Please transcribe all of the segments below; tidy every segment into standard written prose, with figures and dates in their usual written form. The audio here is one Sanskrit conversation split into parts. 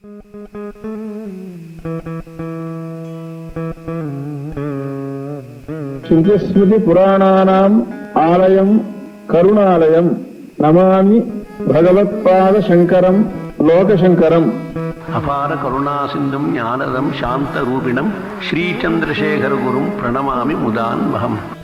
ಶ್ರುತಿಸ್ಮೃತಿ ಪುರಾಣಾನಾಂ ಆಲಯಂ ಕರುಣಾಲಯಂ ನಮಾಮಿ ಭಗವತ್ಪಾದ ಶಂಕರಂ ಲೋಕಶಂಕರಂ. ಅಪಾರ ಕರುಣಾಸಿಂಧುಂ ಜ್ಞಾನದಂ ಶಾಂತರೂಪಿಣಂ ಶ್ರೀಚಂದ್ರಶೇಖರ ಗುರುಂ ಪ್ರಣಮಾಮಿ ಮುದಾನ್ವಹಂ.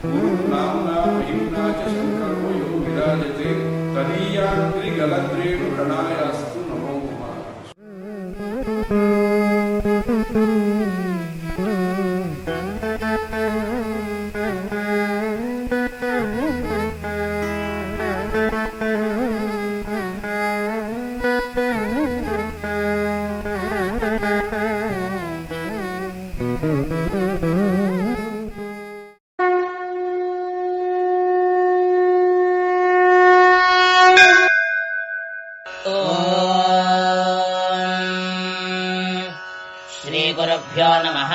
श्रीगुरुभ्यो नमः.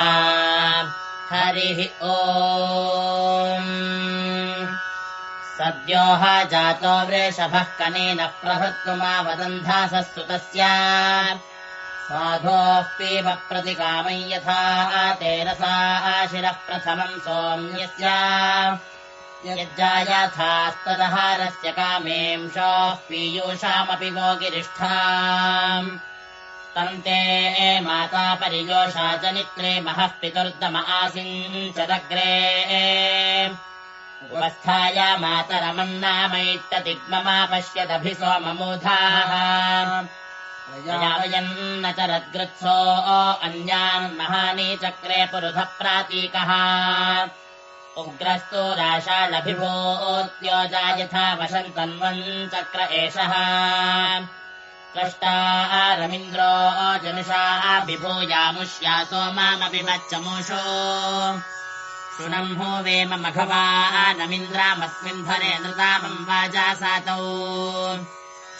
हरिः ओम्. सद्योः जातो वृषभः कनेनः प्रभृत्युमावदन्धासस्तुतस्य साधोः पीब प्रतिकामं यथा तेरसा शिरः प्रथमम् सोम्यस्य यज्जायथास्तदहारस्य कामेंशोः पीयूषामपि गोगिरिष्ठाम् तन्ते माता परियोषा जनित्रे महः पितुर्दम आसिञ्चदग्रे उपस्थाय मातरमन्नामैत्तदिग्ममापश्यदभिसोममूधाः यावयन्न चरद्गृत्सो अन्यान् महानी चक्रे पुरुधः प्रातीकः उग्रस्तु राशालभिभूत्योजा वशन्तन्वन् चक्र एषः त्वष्टारमिन्द्रो जनुषा विभूयामुष्या सोमामपि मच्चमूषो शृणम्हो वेम मघवानमिन्द्रामस्मिन् भरे नृतामम् वाजासातौ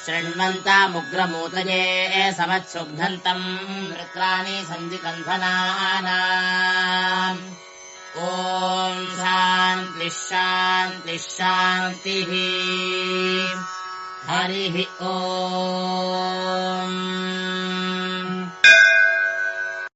शृण्वन्तामुग्रमूतये समत्सुग्धन्तम् वृत्राणि सन्धिकन्धनानाम्. ॐ शान्तिः शान्तिः शान्तिः. हरिः ओम्.